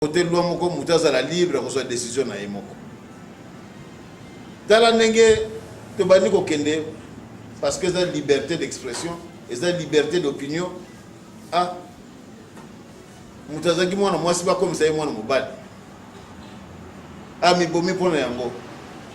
côté loi moko mutaza la libre à décision na yemoko. Tala nenge to bani ko kende parce que c'est la liberté d'expression et c'est la liberté d'opinion. Ah, mutaza ki mwana mwasi ba comme ça mwana mobali. Ah mi bomi pona yango.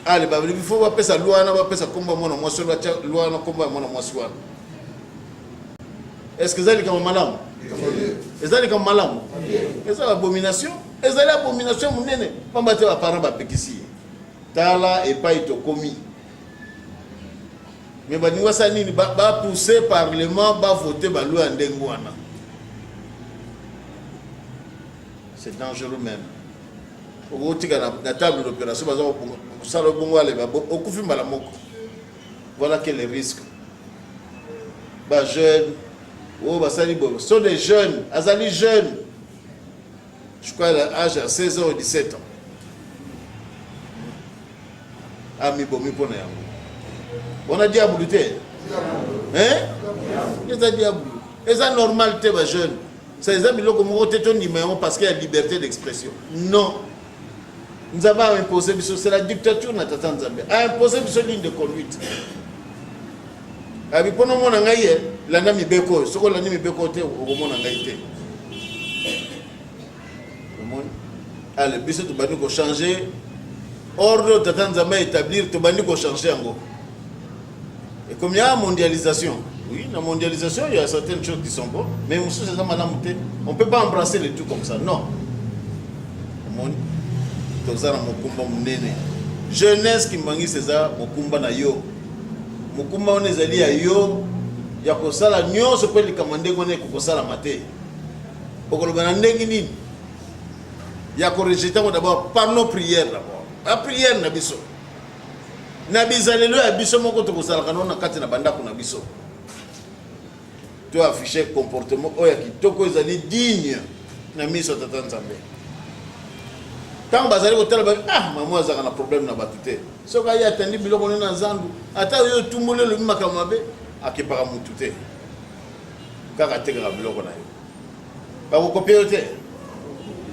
Ah le babili il faut ba pesa loi na ba pesa komba mwana mwasi loi na komba mwana mwasi wana. Est-ce que ça est comme madame? Est-ce comme madame? Est-ce abomination? Est-ce abomination munene? Pamba te ba parents ba pekisi. Tala et pas ito commis. Mais ba niwa sa nini ba pousser parlement ba voter ba loi ndengo wana. C'est dangereux même. Au tika na table d'opération ba za ko sala bongo ale ba okufi mbala moko. Voilà quel est le risque. Ba jeune oh, bah, ça sont des jeunes, azali jeunes. Je crois l'âge à 16 ans ou 17 ans. Ami bomi pona yango. On a diable té. Hein? C'est diable. Et ça normal té ba jeune. C'est les amis loko mo téton numéro parce qu'il y a liberté d'expression. Non. Nous avons imposé c'est la dictature na tata Nzambe. A imposé une ligne de conduite. Abi pono mona ngaye la na mibeko soko la ni mibeko te o mona ngaye te. Allez, biso to bani ko changer ordre tata Nzambe établir to bani ko changer ngo. Et comme il y a mondialisation, oui, la mondialisation, il y a certaines choses qui sont bonnes, mais on ne peut pas embrasser les tout comme ça, non. Jeunesse qui mangi c'est ça, mokumba na yo. Mokumba on ezali a yo, ya ko sala nyonso pe likamande ko ne ko sala maté. Pokolo bana ndengi nini? Ya ko rejeter d'abord par nos prières d'abord. La prière na biso. Na bizalelo ya biso moko to ko sala kanona kati na banda ko na biso. Tu as affiché comportement oya kitoko ezali digne na miso tata Nzambe. Tant bazali ko tala ba ah maman azaka na problème na batute. Soka ya tandi biloko na nzandu ata yo tumole le makama be akipaka mutute. Kaka teka biloko na yo. Ba ko copier te.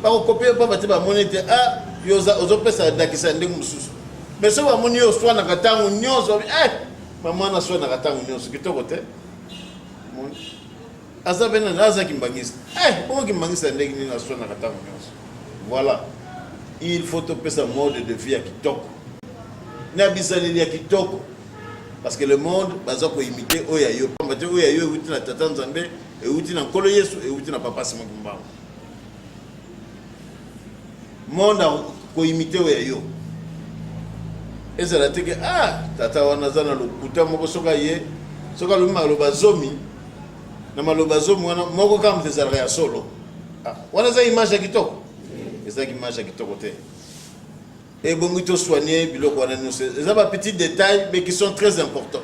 Ba ko copier pa bati ba monete ah yo ozo pesa dakisa ndengu mususu. Mais so ba moni yo swa na katangu nyonso maman na swa na katangu nyonso kitoko te. Asa bena naza kimbangisa. Comment kimbangisa ndengu ni na swa na katangu nyonso. Voilà. Il faut topper sa mode de vie à kitoko. Na bisaleli ya kitoko. Parce que le monde baza ko imiter oya yo. Pamba te oya yo uti na tata Nzambe e uti na nkolo Yesu e uti na papa Simon Kimbangu. Monde ko imiter oya yo. Et ça la teke tata wana zana lokuta moko soka ye soka lo maloba zomi na maloba zomi wana moko kama tezala ya solo. Wana za image ya kitoko. C'est ça qui mange à Kitorote. Et bon, il faut soigner, c'est des petits détails, mais qui sont très importants.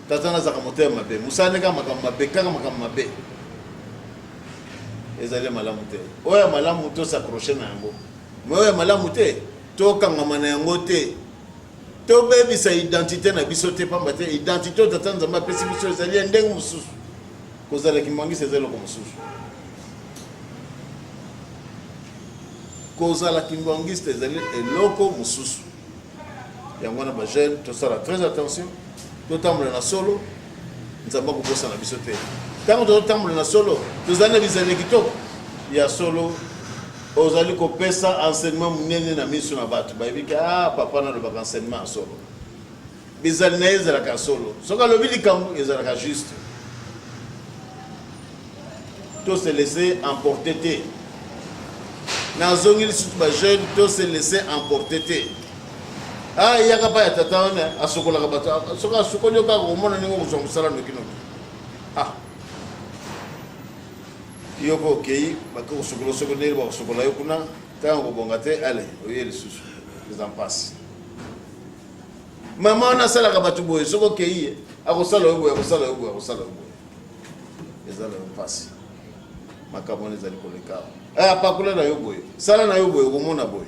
Tatana Zakamote Mabe, Moussa Nega Makamabe, Kamabe. Et ça, Malamute. Oya Malamuto s'accrocher à un mot. Mais Oya Malamute, Toka Mamanayangote. To baby sa identité na bisote pas maté, identité de Tatana Zama Pessimisio, c'est un dingue moussous. Cause avec Mangi, c'est zélo comme moussous. Cause la kimbangiste est loco mususu. Yangwana ba jeune, to sala très attention. To tamble na solo, nzamba ko bossa na bisote. Tant to tamble na solo, to zana bizane kitoko. Ya solo ozali ko pesa enseignement munene na misu na batu. Ba bika papa na lo enseignement solo. Bizane na ezala ka solo. Soka lo bili kambu ezala ka juste. To se laisser emporter. Dans zongil surtout ba jeune to se laisser emporter te. Il y a pas tata on a sokola ka bata soka sokonyo ka ko mona ningo ko musala no kino. Yoko kei ba ko sokola ba sokola yo kuna ta ko bonga te allez oyeli susu les en passe. Maman na sala ka batu boy soko kei akosala yo boy akosala yo boy. Ezala en passe. Makamone zali ko lekao. Pakula na yo boy. Sala na yo boy ko mona boy.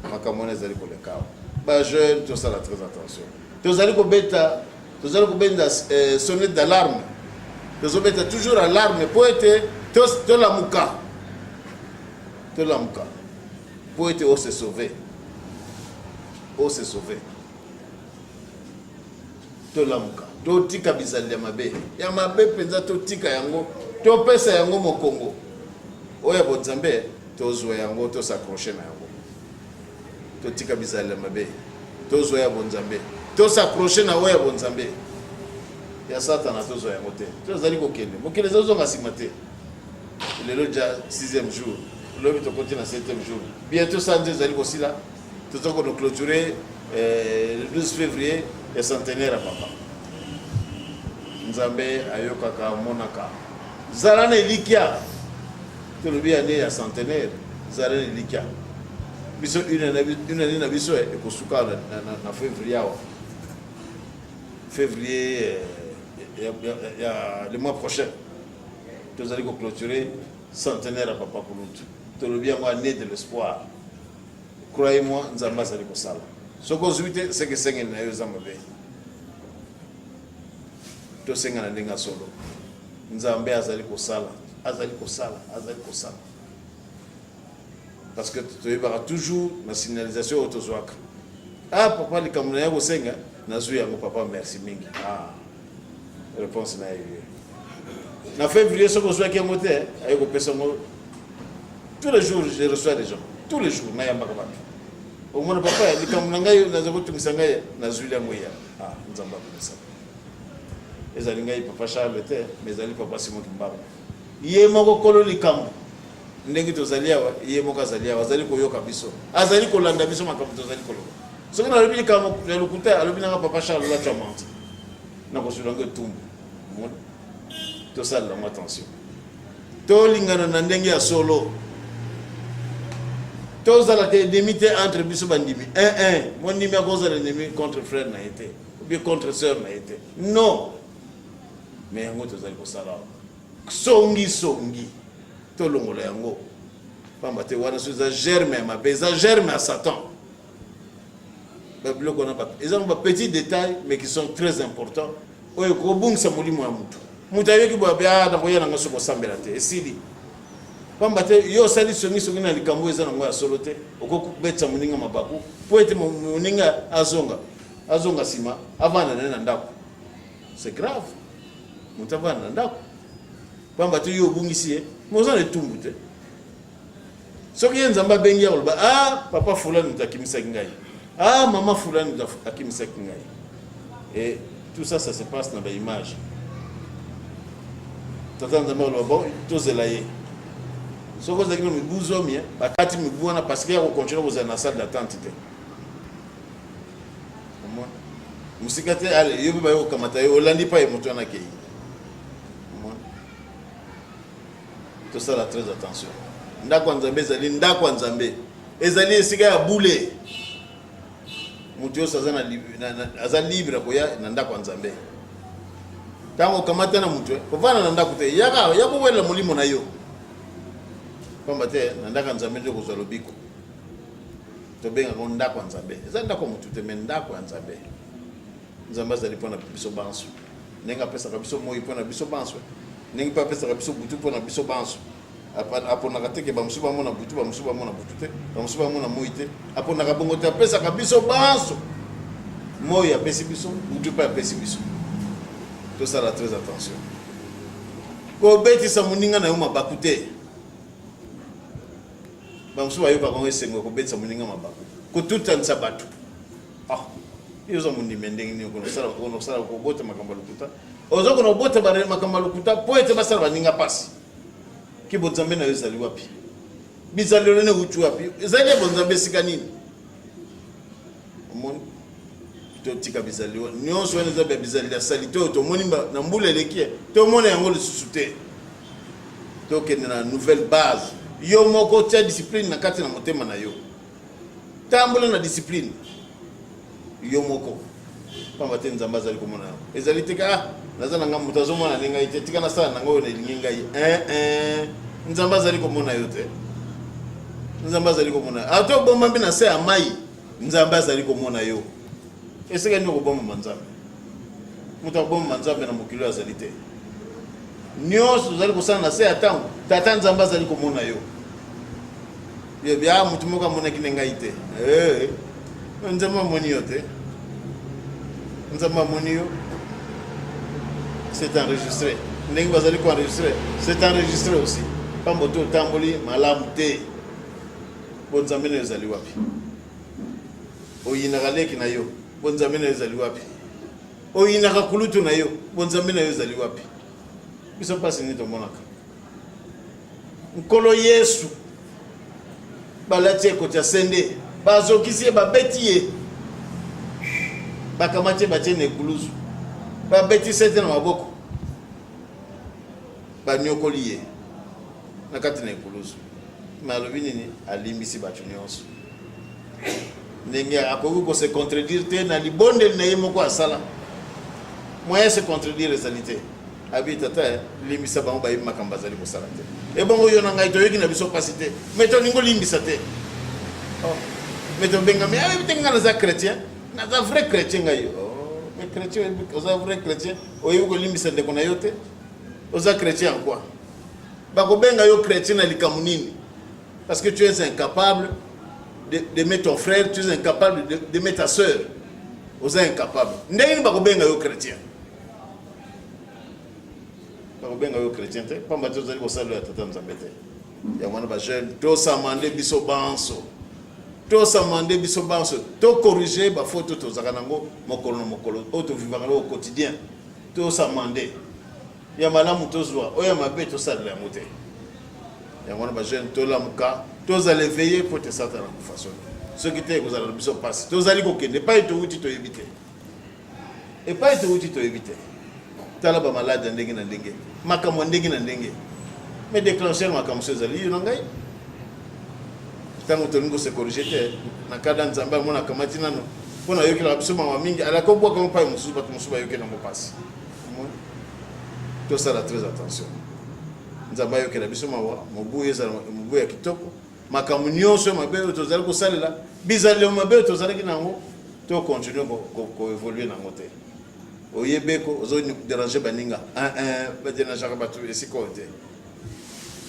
Makamone zali ko lekao. Ba jeune to sala très attention. To zali ko beta, to zali ko benda sonnette d'alarme. tozobeta toujours alarme po ete tolamuka po ete o se sauver tolamuka totika bizali ya mabe penza totika yango topesa yango mokongo oya bonzambe tozwa yango tosakroche na yango totika bizali ya mabe tozwa ya bonzambe tosakroche na oya bonzambe ya satana tozwa yango te tozali kokende mokili ezozonga nsima te lelo ja 6e jour lobi tokoti na 7e jour bientôt sanze ezali kosila toza kono clôturer le 12 février ya centenaire ya papa nzambe ayokaka amonaka zala na elikia tolobi ane ya centenaire zala na elikia biso une année na biso ekosuka na février awa février le mois prochain tozali ko clôturer centenaire ya papa Kulutu tolobi yango année de l'espoir croyez-moi nzambe azali kosala soko ozwi te seke sengeli na yo eza mabe tosenga na ndenge solo nzambe azali kosala parce que toyebaka toujours na signalisation oyo tozwaka papa likambo na ya kosenga nazwi yango papa merci mingi réponse na ye na février soko ozwaki yango te aye kopesa yango tous les jours je reçois des gens tous les jours nayambaka bato omona papa likambo na ngai naza kotungisa ngai nazwi yango ya nzambe akomisa ezali ngai papa Charles te mais ezali papa Simon Kimbangu ye moko kolo likambo ndenge tozali awa ye moko azali awa azali koyoka biso azali kolanda biso makambo tozali koloba soki nalobi likambo ya lokuta alobi nanga papa Charles latwa mante nakozwila ngo etumbu tosalela ngo attention tolingana na ndenge ya solo tozalaka ennemi te entre biso bandimi mon ndimi akozala ennemi contre frère na ye te ou bien contre sœur na ye te non mais yango tozali kosala songi tolongola yango pamba te wana so eza germe ya mabe eza germe ya Satan babiloko na eza ba petits détails mais qui sont très importants oyo kobungisa molimo ya mutu ayoki boya nakoya nanga soko osambela te esili pamba te yo osali songi na likambo eza nango ya solo te okokubetisa moninga mabaku po ete moninga azonga nsima avanda naye na ndako c'est grave mutu avanda na ndako pamba te yo obungisi ye moza na etumbu te soki ye nzambe abengi ya koloba papa fulani mutu akimisaki ngai mama fulani mutu akimisaki ngai et tout ça se passe na baimage tata nzambe akoloba bon tozela ye soki ozalaki na mibu zomi bakati mibu wana parce que ya kokontinue kozala na salle d'attente te mosika te ale yo mpe baye kokamata yo olandi pa ye moto wana akei tosala très attention ndako ya nzambe ezali ndako ya nzambe ezali esika ya bule moto nyonso aza libre koya na ndako ya nzambe ntango okamata na moto kovanda na ndako te ya kowelela molimo na yo pamba te na ndako ya nzambe nde kozwa lobiko tobengaka ndako ya nzambe eza ndako ya motu te me ndako ya nzambe nzambe azali mpona biso banso ndenge apesaka biso moi mpona biso banso ndenge mpe apesaka biso butu mpona biso banso aponaka teke bamosusu bamona butu bamosusu bamona butu te bamosusu bamona moi te aponaka bongo te apesaka biso banso moi apesi biso butu mpe apesi biso tosala très attention kobetisa moninga na yo mabaku te bamosusu bayokaka ngo esengo kobetisa moninga mabaku kotutanisa bato yoza mondimi ndenge nini konosala kobota makambo ya lokuta oza kona kobota makambo ya lokuta po ete basala baninga pasi ki bonzambe na yo ezali wapi bizalelo ne utu wapi ezali bonzambe esika nini omoni totika bizalelo nyonso wana eza bizalelo ya sali to tomoni na mbula eleki tomona yango lisusu te tokende na nouvelle base yo moko tia discipline na kati na motema na yo tambola na discipline yo moko pamba te nzambe azali komona yango ezali tika naza na ngambo tazomona ndenge ite tika na sala nango na elingi ngai nzambe azali komona yo te nzambe azali komona ato bomba mbi na se ya mai nzambe azali komona yo esika ndi kobomba nzambe mutu abomba nzambe na mokili azali te nyonso tozali kosala na se ya ntango tata nzambe azali komona yo bia motu moko amonaki na ngai te nzambe amoni yo te nzambe amoni yo c'est enregistré ndenge bazali koenregistré c'est enregistré aussi pambo to otamboli malamu te bo nzambe na yo ezali wapi oyinaka leki na yo bo nzambe na yo ezali wapi oyinaka kulutu na yo bo nzambe na yo ezali wapi biso mpasi nini tomonaka nkolo yesu balati ekoti ya sende bazokisi ye babeti ye bakamati ye batie na ekuluzu babeti sete na maboko banyokoli ye na kati na ekuluzu me alobi nini alimbisi bato nyonso ndenge akoki kose contredire te na libondeli na ye moko asala moyen se contredire ezali te abi tata limbisa bango bayebi makambo azali kosala te ebongo yo na ngai toyoki na biso mpasi te me tolingi olimbisa te me tobengami ayebi te ngai naza chrétien naza vrai chrétien ngai me chrétien oza vrai chrétien oyebi kolimbisa ndeko na yo te oza chrétien en quoi bakobenga yo chrétien na likambo nini parce que tu es incapable de mettre ton frère, tu es incapable de mettre ta soeur. Vous êtes incapable. Ndenge ni bakobenga yo chrétien. Bakobenga yo chrétien te, pamba te ozali kosala ya tata nzambe te. Ya wana ba jeune, to samande biso banso. To samande biso banso, to corriger ba faute to zaka nango mokolo na mokolo, o to vivanga au quotidien. To samande. Ya malamu to zwa, o ya mabe to sala ya mote. Ya wana ba jeune to lamuka. Tous allez veiller pour te sortir de façon. Ce qui était vous allez bien passer. Tous allez ne pas être outil to éviter. Et pas être outil to éviter. Tala ba malade ndenge na ndenge. Makambo ndenge na ndenge. Mais déclencher makambo ces ali ngai. Tango toningo se corriger te. Na kada nzamba mona kamati nano. Pona yoki la biso mama mingi ala ko bwa comme pas mususu ba mususu ba yoki na mo passe. Tout ça là très attention. Nzamba yoki la biso mawa mobu yeza mobu ya kitoko. Makambo nyonso mabe tozali kosalela bizali mabe tozali kinango to continuer ko évoluer nango te oyebeko ozo déranger baninga ba déranger ba tu esiko te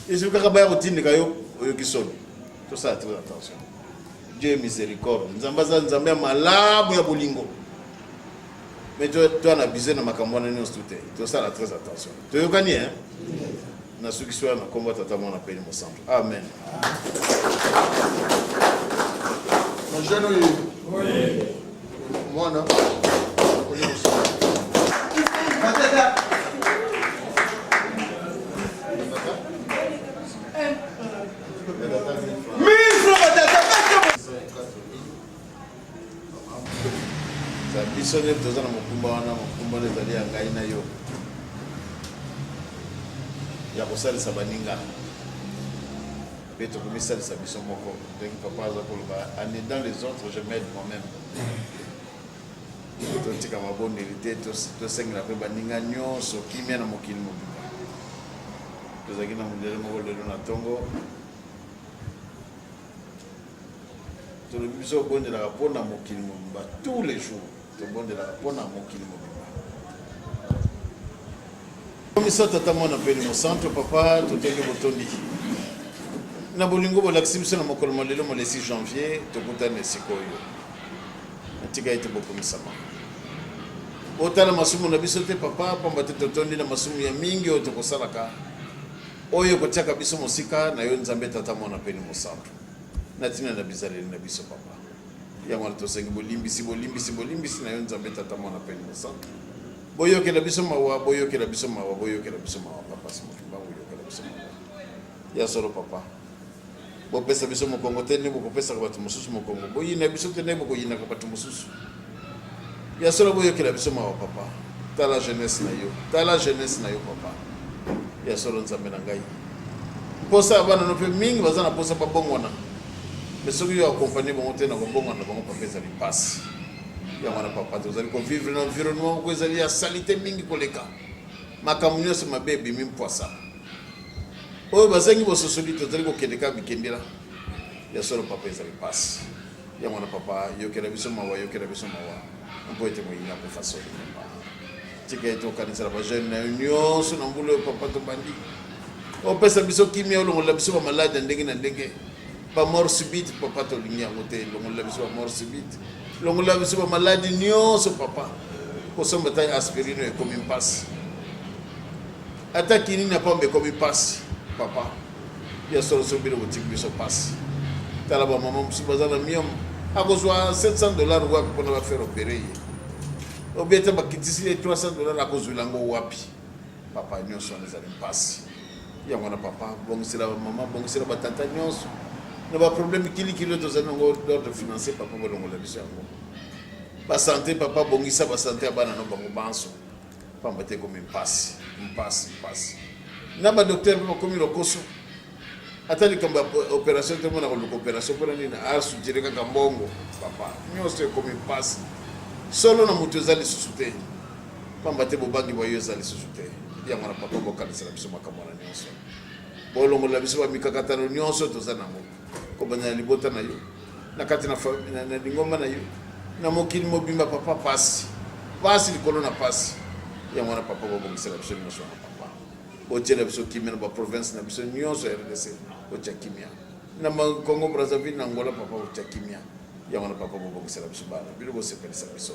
isuka ka ba rotine kayo oyokisoni to ça très attention Dieu miséricorde nzamba malamu ya bolingo mais toi na bizé na makambo na nyonso te to ça très attention to yokani na suki soya na komba tata mwana peli mosantu amen. Na jeune oui mwana oli mosantu matata mifro matata za biso ne toza na mokumba wana mokumba ne zali ya ngai na yo ya kosalisa baninga pe tokomisalisa biso moko ndenge papa aza koloba ane dans les autres je m'aide moi-même totika mabondeli te tosengela mpe baninga nyonso kimia na mokili mobimba tozalaki na mondele moko lelo na ntongo tolobi biso obondelaka mpona mokili mobimba tous les jours tobondelaka mpona mokili mobimba komisa tata mwana peli mosantu papa totoki botondi na bolingo bolakisi biso na mokolo molelo mo le 6 janvier tokutani esika oyo natika ete bokomisama otala masumu na biso te papa pamba te totondi na masumu ya mingi oyo tokosalaka oyo kotiaka biso mosika na yo nzambe tata mwana peli mosantu natina na bizaleli na biso papa yango wana tosengi bolimbisi na yo nzambe tata mwana peli mosantu boyokela biso mawa boyokela biso mawa boyokela biso mawa papa simokimba boyokela biso mawa ya solo papa bopesa biso mokongo te ndenge bokopesaka bato mosusu mokongo boyina biso te ndenge bokoyinaka bato mosusu ya solo boyokela biso mawa papa tala jeunesse na yo papa ya solo nzambe na ngai posa bana no pe mingi baza na posa babongwana mais soki yo akompagner bango te na kobongwana bango papa ezali pasi yango na papa tozali kovivre na environnement moko ezali ya salite mingi koleka makambo nyonso mabe ebimi mpwasa oyo bazangi bososoli tozali kokendeka bikendela ya solo papa ezali pasi yango na papa yokela biso mawa mpo ete moyina kofa soli tika ete okanisa ba jeune na nyonso na mbula papa to bandi opesa biso kimia olongola biso ba malade ndenge na ndenge ba mort subite papa to lingi yango te longola biso ba mort subite longola biso ba malade nyonso papa kosomba ta aspirine e comme passe ata kini na pombe comme passe papa ya solo sobiro boutique biso passe tala ba maman musu bazana miam akozwa $700 wapi pona ba faire opérer obieta bakitisi $300 akozula ngo wapi papa nyonso nezali passe ya mwana papa bongisela ba mama bongisela ba tata nyonso na ba problème kili tozana ngo d'ordre financier papa bolongola biso yango ba santé papa bongisa ba santé abana no bango banso pamba te comme passe na ba docteur ba komi lokoso atali kamba opération te mona ko opération pona nina asu direka kambongo papa nyonso comme passe solo na mutu ezali susute pamba te bobangi boyo ezali susute ya mwana papa bokanisela biso makamwana nyonso bolongola biso ba mikakatano nyonso tozana ngo ko banya libota na yo na kati na lingomba na yo na mokili mobimba papa pasi likolo na pasi ya mwana papa bobongisela biso nyonso na papa botiela biso kimia na ba province na biso nyonso ya RDC botia kimia na Congo Brazzaville na Angola papa botia kimia ya mwana papa bobongisela biso bana bilo bosepelisa biso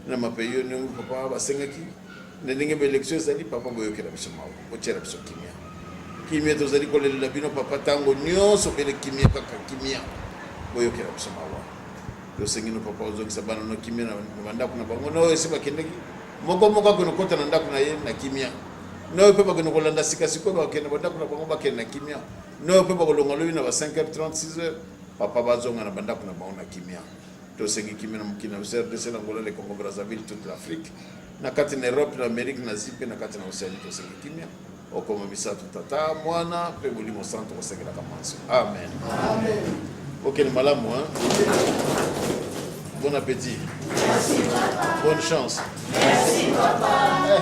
na mapeyo nyongo papa basengaki na ndenge ba election ezali papa boyokela biso mawo botiela biso kimia tozali kolelela bino papa tango nyonso bele kimia kaka kimia boyokela biso mawo lo sengino papa ozokisa bana no kimia na bandako na bango no esiba kendeki moko kono kota na ndako na ye na kimia no pepa kono kolanda sikasiko ba kende bandako na bango ba kende na kimia no pepa kolonga lobi na ba 5h30 6h papa bazonga na bandako na bango na kimia to sengi kimia na mukina RDC na Angola le Congo Brazzaville toute l'Afrique na kati na Europe na Amerique na zipe na kati na Oceanie to sengi kimia okoma misatu tata mwana pe bolimo santo ko sengela kamanso amen ok le malamu hein. Bon appétit. Merci papa. Bonne chance. Merci papa.